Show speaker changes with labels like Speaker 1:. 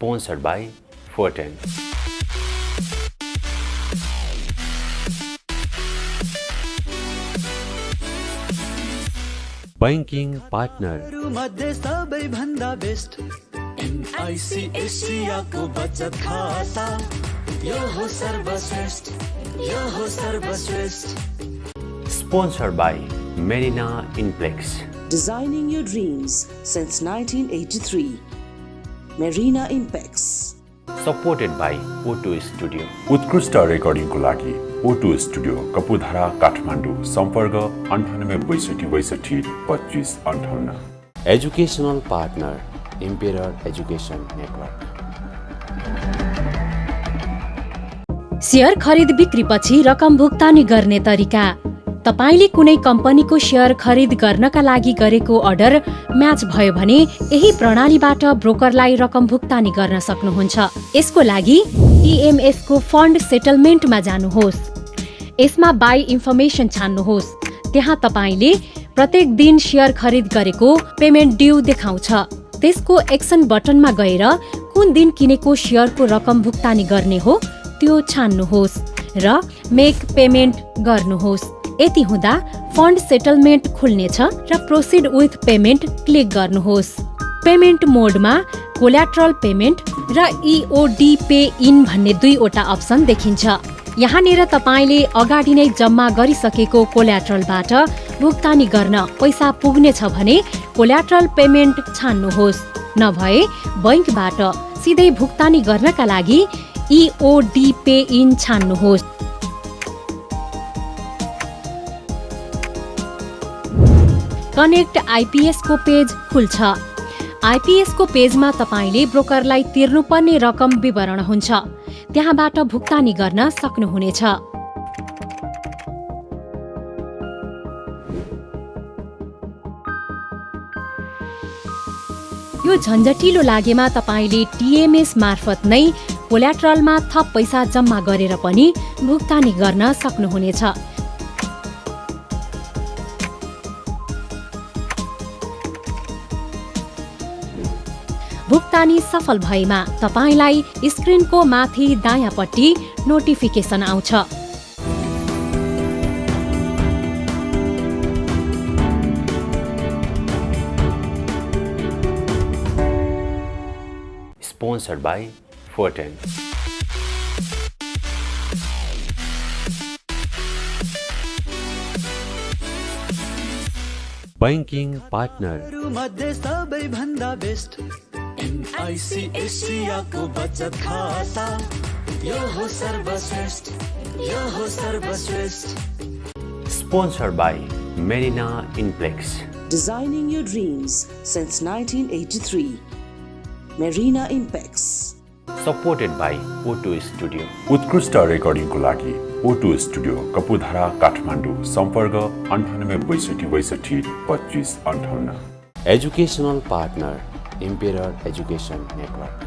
Speaker 1: Sponsored by Fortin. Banking partner. Sponsored by Marina Inplex.
Speaker 2: Designing your dreams since 1983. Marina Inpex.
Speaker 1: Supported by O2 Studio.
Speaker 3: उत्कृष्ट रेकर्डिङको लागि O2 studio कपुधारा Kathmandu सम्पर्क 9862622558
Speaker 1: Educational partner Embedding Education Network.
Speaker 4: Share खरिद बिक्री पछि रकम भुक्तानी गर्ने तरिका। तपाईले कुनै कम्पनीको शेयर खरिद गर्नका लागि गरेको अर्डर म्याच भयो भने यही प्रणालीबाट ब्रोकरलाई रकम भुक्तानी गर्न सक्नुहुन्छ। यसको लागि TMS को फन्ड सेटलमेन्टमा जानुहोस्। यसमा बाई इन्फर्मेसन छान्नुहोस्। त्यहाँ तपाईले प्रत्येक दिन शेयर खरिद गरेको पेमेन्ट ड्यू देखाउँछ। त्यसको एक्सन बटनमा गएर कुन दिन किनेको शेयरको रकम भुक्तानी गर्ने हो त्यो छान्नुहोस् र मेक पेमेन्ट गर्नुहोस्। यति हुँदा फन्ड सेटलमेन्ट खुल्नेछ र प्रोसिड विथ पेमेन्ट क्लिक गर्नुहोस्। पेमेन्ट मोडमा कोल्याट्रल पेमेन्ट र EOD पे इन भन्ने दुईवटा अप्सन देखिन्छ। यहाँनिर तपाईले अगाडि नै जम्मा गरिसकेको कोल्याट्रलबाट भुक्तानी गर्न पैसा पुग्नेछ भने कोल्याट्रल पेमेन्ट छान्नुहोस्। नभए बैंकबाट सिधै भुक्तानी गर्नका लागि EOD पे इन छान्नुहोस्। कनेक्ट IPS को पेज खुल्छ। IPS को पेजमा तपाईले ब्रोकरलाई तिर्नुपर्ने रकम विवरण हुन्छ। त्यहाँबाट भुक्तानी गर्न सक्नुहुनेछ। यो झन्झटिलो लागेमा तपाईले TMS मार्फत नै कोल्याट्रलमा थप पैसा जम्मा गरेर पनि भुक्तानी गर्न सक्नुहुनेछ। भुक्तानी सफल भएमा तपाईलाई स्क्रिनको माथि दायाँपट्टि नोटिफिकेसन आउँछ।
Speaker 1: Sponsored by Fortin. Banking partner. Sponsored by Marina Inplex.
Speaker 2: Designing your dreams since 1983. Marina Inpex.
Speaker 1: Supported by O2 Studio.
Speaker 3: उत्कृष्ट रेकर्डिङको लागि O2 स्टुडियो कपुधारा काठमाडौँ सम्पर्क 9862622558
Speaker 1: Educational partner Embedding Education Network.